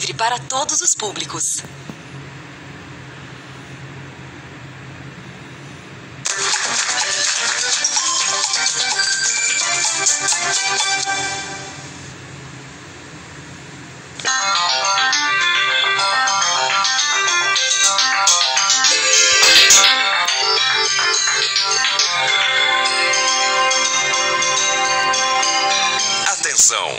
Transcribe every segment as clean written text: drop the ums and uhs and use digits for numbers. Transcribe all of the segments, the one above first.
livre para todos os públicos. Atenção!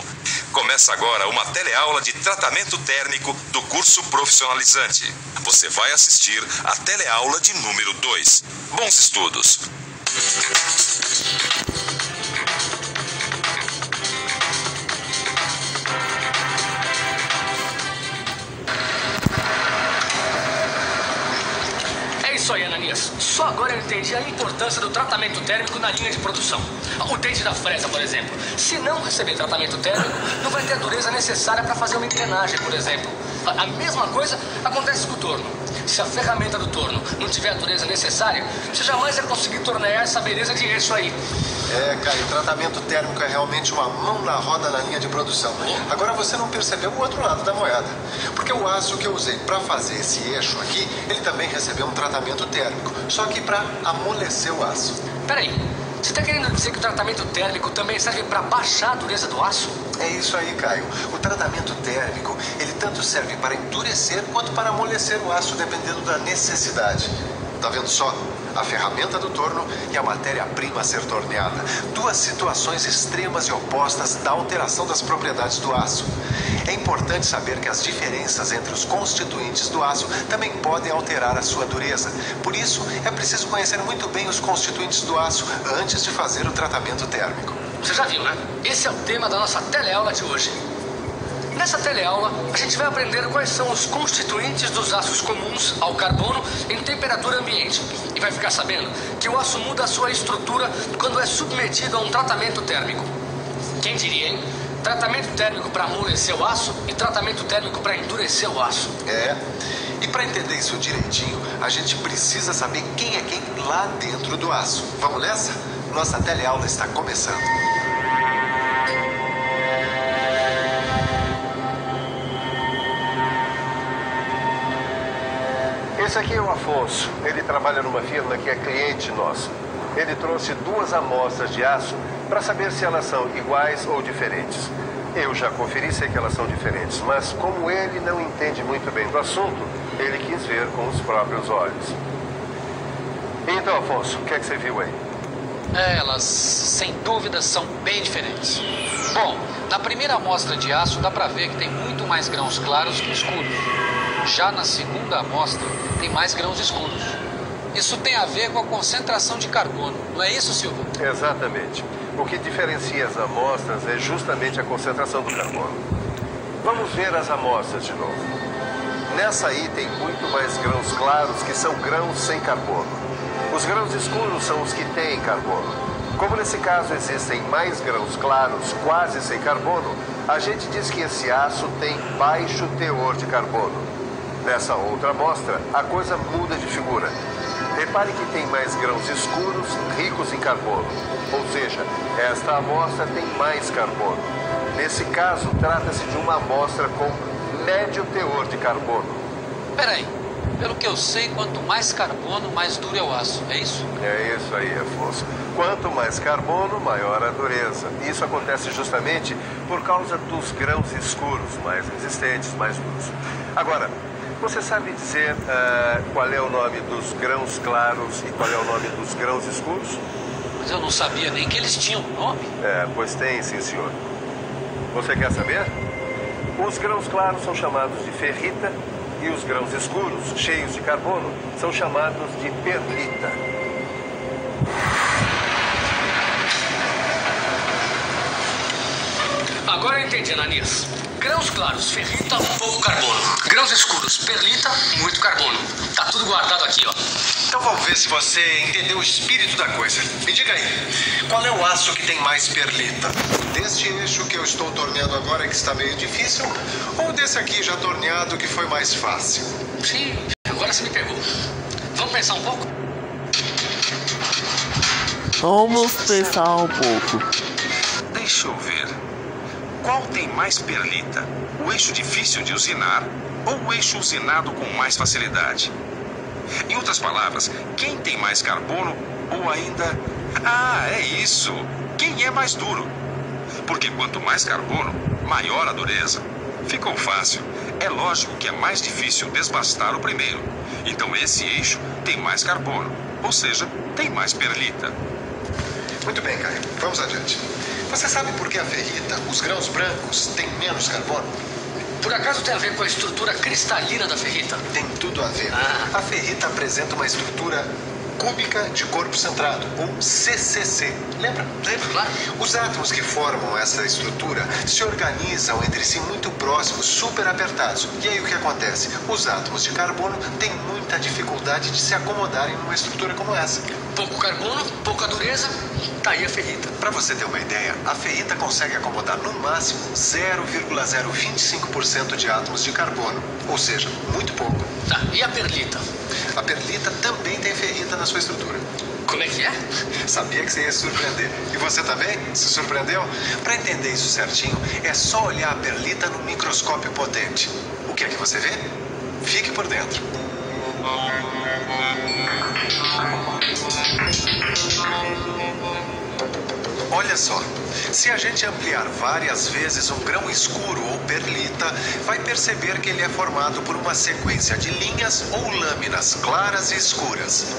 Começa agora uma teleaula de tratamento térmico do curso profissionalizante. Você vai assistir a teleaula de número 2. Bons estudos! É isso aí, Ananias. Só agora eu entendi a importância do tratamento térmico na linha de produção. O dente da fresa, por exemplo. Se não receber tratamento térmico, não vai ter a dureza necessária para fazer uma engrenagem, por exemplo. A mesma coisa acontece com o torno. Se a ferramenta do torno não tiver a dureza necessária, você jamais vai conseguir tornear essa beleza de eixo aí. Caio, o tratamento térmico é realmente uma mão na roda na linha de produção. Agora você não percebeu o outro lado da moeda. Porque o aço que eu usei para fazer esse eixo aqui, ele também recebeu um tratamento térmico, só que para amolecer o aço. Peraí, você está querendo dizer que o tratamento térmico também serve para baixar a dureza do aço? É isso aí, Caio. O tratamento térmico, ele tanto serve para endurecer quanto para amolecer o aço, dependendo da necessidade. Tá vendo só? A ferramenta do torno e a matéria-prima a ser torneada. Duas situações extremas e opostas da alteração das propriedades do aço. É importante saber que as diferenças entre os constituintes do aço também podem alterar a sua dureza. Por isso, é preciso conhecer muito bem os constituintes do aço antes de fazer o tratamento térmico. Você já viu, né? Esse é o tema da nossa teleaula de hoje. Nessa teleaula, a gente vai aprender quais são os constituintes dos aços comuns ao carbono em temperatura ambiente. E vai ficar sabendo que o aço muda a sua estrutura quando é submetido a um tratamento térmico. Quem diria, hein? Tratamento térmico para amolecer o aço e tratamento térmico para endurecer o aço. E para entender isso direitinho, a gente precisa saber quem é quem lá dentro do aço. Vamos nessa? Nossa teleaula está começando. Esse aqui é o Afonso. Ele trabalha numa firma que é cliente nosso. Ele trouxe 2 amostras de aço para saber se elas são iguais ou diferentes. Eu já conferi, sei que elas são diferentes, mas como ele não entende muito bem do assunto, ele quis ver com os próprios olhos. Então, Afonso, o que é que você viu aí? Elas, sem dúvida, são bem diferentes. Bom, na primeira amostra de aço dá para ver que tem muito mais grãos claros que escuros. Já na segunda amostra, tem mais grãos escuros. Isso tem a ver com a concentração de carbono, não é isso, Silvio? Exatamente. O que diferencia as amostras é justamente a concentração do carbono. Vamos ver as amostras de novo. Nessa aí tem muito mais grãos claros que são grãos sem carbono. Os grãos escuros são os que têm carbono. Como nesse caso existem mais grãos claros, quase sem carbono, a gente diz que esse aço tem baixo teor de carbono. Nessa outra amostra, a coisa muda de figura. Repare que tem mais grãos escuros, ricos em carbono. Ou seja, esta amostra tem mais carbono. Nesse caso, trata-se de uma amostra com médio teor de carbono. Peraí, pelo que eu sei, quanto mais carbono, mais duro é o aço, é isso? É isso aí, Afonso. Quanto mais carbono, maior a dureza. Isso acontece justamente por causa dos grãos escuros, mais resistentes, mais duros. Agora, você sabe dizer qual é o nome dos grãos claros e qual é o nome dos grãos escuros? Mas eu não sabia nem que eles tinham nome. Pois tem, sim, senhor. Você quer saber? Os grãos claros são chamados de ferrita e os grãos escuros, cheios de carbono, são chamados de perlita. Agora eu entendi, Ananias. Grãos claros, ferrita, pouco carbono. Grãos escuros, perlita, muito carbono. Tá tudo guardado aqui, ó. Então vamos ver se você entendeu o espírito da coisa. Me diga aí, qual é o aço que tem mais perlita? Deste eixo que eu estou torneando agora que está meio difícil, ou desse aqui já torneado que foi mais fácil? Sim, agora você me pegou. Vamos pensar um pouco? Vamos pensar um pouco. Deixa eu ver. Qual tem mais perlita? O eixo difícil de usinar ou o eixo usinado com mais facilidade? Em outras palavras, quem tem mais carbono ou ainda... é isso! Quem é mais duro? Porque quanto mais carbono, maior a dureza. Ficou fácil. É lógico que é mais difícil desbastar o primeiro. Então esse eixo tem mais carbono, ou seja, tem mais perlita. Muito bem, Caio. Vamos adiante. Você sabe por que a ferrita, os grãos brancos, têm menos carbono? Por acaso tem a ver com a estrutura cristalina da ferrita? Tem tudo a ver. A ferrita apresenta uma estrutura cúbica de corpo centrado, ou CCC. Lembra? Lembro, claro. Os átomos que formam essa estrutura se organizam entre si muito próximos, super apertados. E aí o que acontece? Os átomos de carbono têm muita dificuldade de se acomodarem numa estrutura como essa. Pouco carbono, pouca dureza, tá aí a ferrita. Para você ter uma ideia, a ferrita consegue acomodar no máximo 0,025% de átomos de carbono, ou seja, muito pouco. Tá, e a perlita? A perlita também tem ferrita na sua estrutura. Como é que é? Sabia que você ia se surpreender. E você também? Se surpreendeu? Para entender isso certinho, é só olhar a perlita no microscópio potente. O que é que você vê? Fique por dentro. Olha só, se a gente ampliar várias vezes um grão escuro ou perlita, vai perceber que ele é formado por uma sequência de linhas ou lâminas claras e escuras.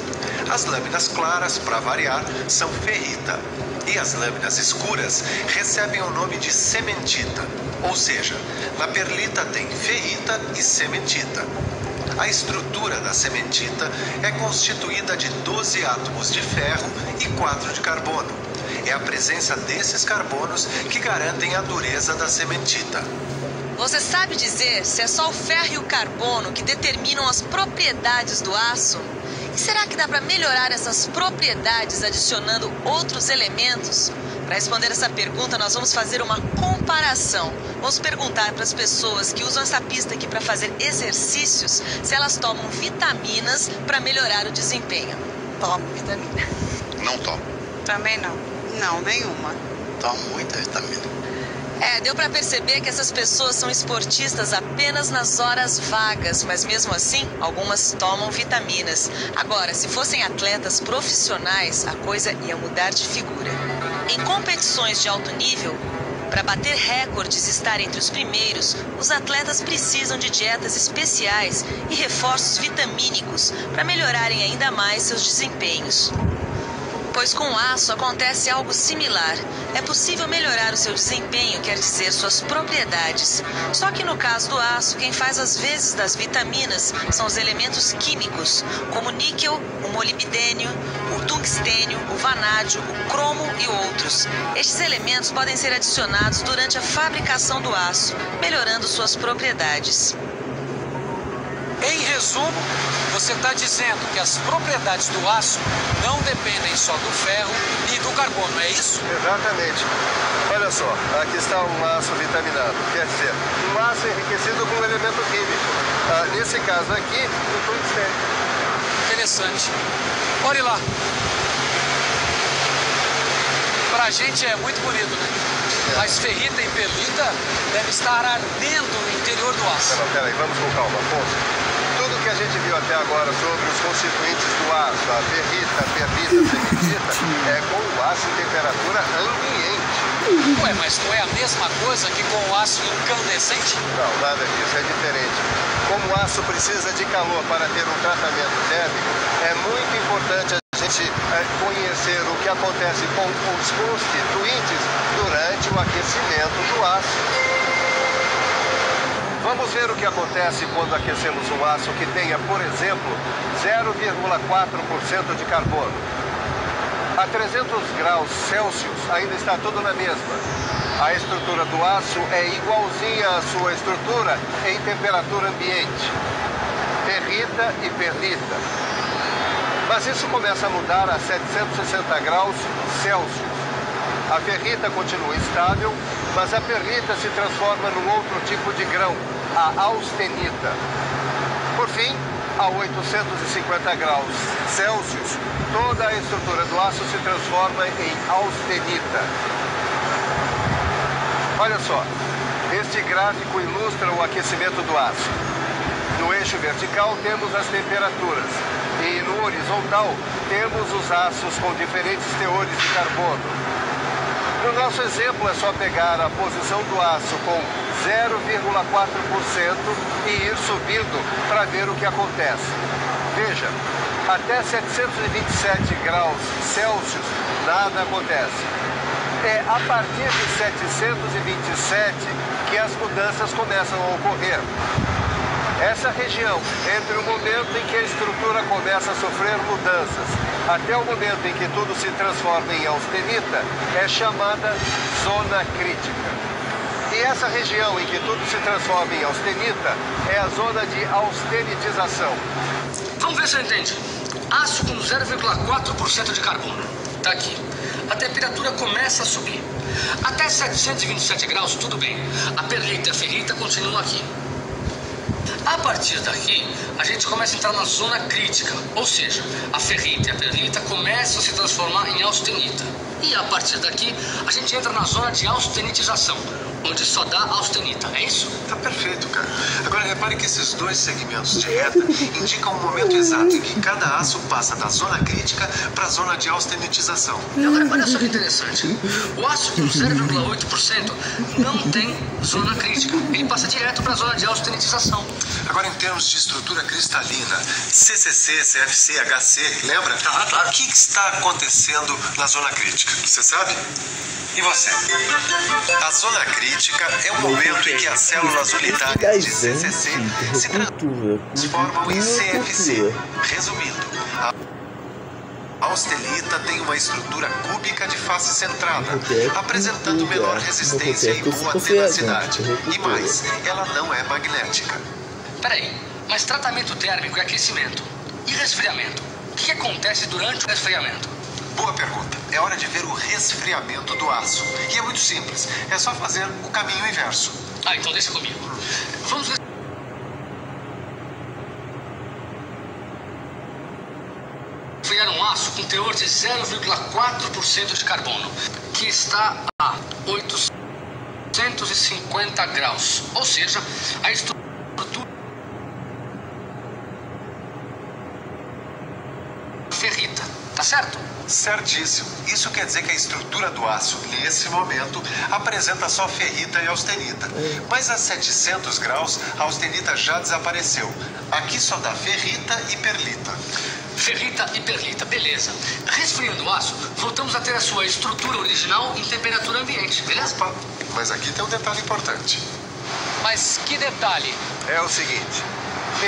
As lâminas claras, para variar, são ferrita. E as lâminas escuras recebem o nome de cementita. Ou seja, na perlita tem ferrita e cementita. A estrutura da cementita é constituída de 12 átomos de ferro e 4 de carbono. É a presença desses carbonos que garantem a dureza da cementita. Você sabe dizer se é só o ferro e o carbono que determinam as propriedades do aço? E será que dá para melhorar essas propriedades adicionando outros elementos? Para responder essa pergunta, nós vamos fazer uma comparação. Vamos perguntar para as pessoas que usam essa pista aqui para fazer exercícios se elas tomam vitaminas para melhorar o desempenho. Tomo vitamina. Não tomo. Também não. Não, nenhuma. Tomo muita vitamina. Deu para perceber que essas pessoas são esportistas apenas nas horas vagas, mas mesmo assim, algumas tomam vitaminas. Agora, se fossem atletas profissionais, a coisa ia mudar de figura. Em competições de alto nível, para bater recordes e estar entre os primeiros, os atletas precisam de dietas especiais e reforços vitamínicos para melhorarem ainda mais seus desempenhos. Pois com o aço acontece algo similar. É possível melhorar o seu desempenho, quer dizer, suas propriedades. Só que no caso do aço, quem faz as vezes das vitaminas são os elementos químicos, como o níquel, o molibdênio, o tungstênio, o vanádio, o cromo e outros. Estes elementos podem ser adicionados durante a fabricação do aço, melhorando suas propriedades. Em resumo, você está dizendo que as propriedades do aço não dependem só do ferro e do carbono, é isso? Exatamente. Olha só, aqui está um aço vitaminado, quer dizer, um aço enriquecido com um elemento químico. Nesse caso aqui, o tungstênio. Interessante. Olhe lá. Pra gente é muito bonito, né? Mas ferrita e perlita devem estar ardendo no interior do aço. Não, peraí, vamos com calma, Afonso. Tudo que a gente viu até agora sobre os constituintes do aço, a ferrita, a perlita, a cementita, é com o aço em temperatura ambiente. Ué, mas não é a mesma coisa que com o aço incandescente? Não, nada disso, é diferente. Como o aço precisa de calor para ter um tratamento térmico, é muito importante a gente conhecer o que acontece com os constituintes durante o aquecimento do aço. Vamos ver o que acontece quando aquecemos um aço que tenha, por exemplo, 0,4% de carbono. A 300 graus Celsius ainda está tudo na mesma. A estrutura do aço é igualzinha à sua estrutura em temperatura ambiente. Ferrita e perlita. Mas isso começa a mudar a 760 graus Celsius. A ferrita continua estável, mas a perlita se transforma num outro tipo de grão, a austenita. Por fim, a 850 graus Celsius, toda a estrutura do aço se transforma em austenita. Olha só, este gráfico ilustra o aquecimento do aço. No eixo vertical temos as temperaturas e no horizontal temos os aços com diferentes teores de carbono. No nosso exemplo é só pegar a posição do aço com 0,4% e ir subindo para ver o que acontece. Veja, até 727 graus Celsius nada acontece. É a partir de 727 que as mudanças começam a ocorrer. Essa região, entre o momento em que a estrutura começa a sofrer mudanças até o momento em que tudo se transforma em austenita, é chamada zona crítica. E essa região em que tudo se transforma em austenita é a zona de austenitização. Vamos ver se eu entendi. Aço com 0,4% de carbono. Tá aqui. A temperatura começa a subir. Até 727 graus, tudo bem. A perlita e a ferrita continuam aqui. A partir daqui, a gente começa a entrar na zona crítica, ou seja, a ferrita e a perlita começam a se transformar em austenita. E a partir daqui, a gente entra na zona de austenitização, onde só dá austenita, é isso? Tá perfeito, cara. Agora repare que esses dois segmentos de reta indicam o momento exato em que cada aço passa da zona crítica para a zona de austenitização. E agora, olha só que interessante. O aço com 0,8% não tem zona crítica. Ele passa direto para a zona de austenitização. Agora, em termos de estrutura cristalina, CCC, CFC, HC, lembra? Claro. O que está acontecendo na zona crítica? Você sabe? E você? A zona crítica é o momento em que as células unitárias de CCC se transformam em CFC. Resumindo, a austenita tem uma estrutura cúbica de face centrada, apresentando menor resistência e boa tenacidade. E mais, ela não é magnética. Peraí, mas tratamento térmico é aquecimento. E resfriamento? O que acontece durante o resfriamento? Boa pergunta. É hora de ver o resfriamento do aço. E é muito simples. É só fazer o caminho inverso. Ah, então deixa comigo. Vamos resfriar um aço com teor de 0,4% de carbono, que está a 850 graus. Ou seja, a estrutura ferrita. Tá certo? Certíssimo. Isso quer dizer que a estrutura do aço, nesse momento, apresenta só ferrita e austenita. Mas a 700 graus, a austenita já desapareceu. Aqui só dá ferrita e perlita. Ferrita e perlita, beleza. Resfriando o aço, voltamos a ter a sua estrutura original em temperatura ambiente, beleza? Opa, mas aqui tem um detalhe importante. Mas que detalhe? É o seguinte,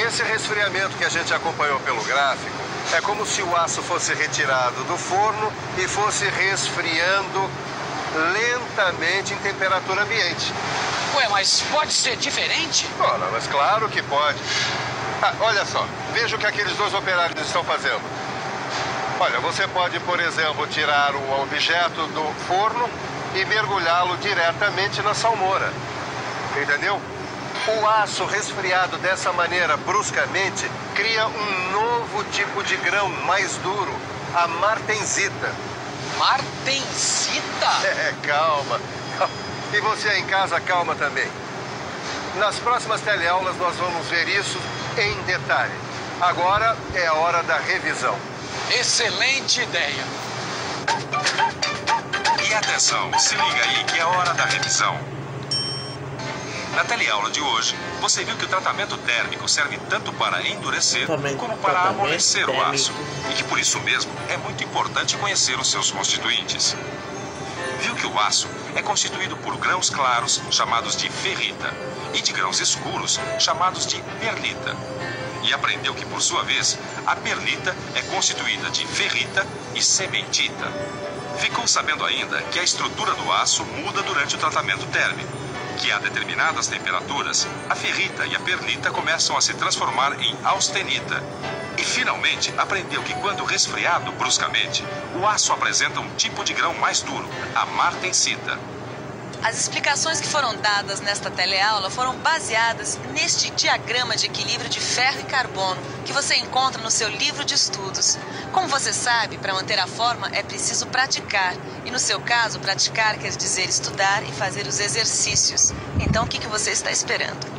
esse resfriamento que a gente acompanhou pelo gráfico é como se o aço fosse retirado do forno e fosse resfriando lentamente em temperatura ambiente. Ué, mas pode ser diferente? Ora, mas claro que pode. Ah, olha só, veja o que aqueles dois operários estão fazendo. Olha, você pode, por exemplo, tirar o objeto do forno e mergulhá-lo diretamente na salmoura. Entendeu? O aço resfriado dessa maneira bruscamente cria um novo tipo de grão mais duro, a martensita. Martensita? Calma. E você aí em casa, calma também. Nas próximas teleaulas nós vamos ver isso em detalhe. Agora é a hora da revisão. Excelente ideia. E atenção, se liga aí que é a hora da revisão. Na teleaula de hoje, você viu que o tratamento térmico serve tanto para endurecer como para amolecer o aço. E que por isso mesmo é muito importante conhecer os seus constituintes. Viu que o aço é constituído por grãos claros, chamados de ferrita, e de grãos escuros, chamados de perlita. E aprendeu que, por sua vez, a perlita é constituída de ferrita e cementita. Ficou sabendo ainda que a estrutura do aço muda durante o tratamento térmico, que a determinadas temperaturas, a ferrita e a perlita começam a se transformar em austenita. E finalmente aprendeu que quando resfriado bruscamente, o aço apresenta um tipo de grão mais duro, a martensita. As explicações que foram dadas nesta teleaula foram baseadas neste diagrama de equilíbrio de ferro e carbono que você encontra no seu livro de estudos. Como você sabe, para manter a forma é preciso praticar. E no seu caso, praticar quer dizer estudar e fazer os exercícios. Então, o que você está esperando?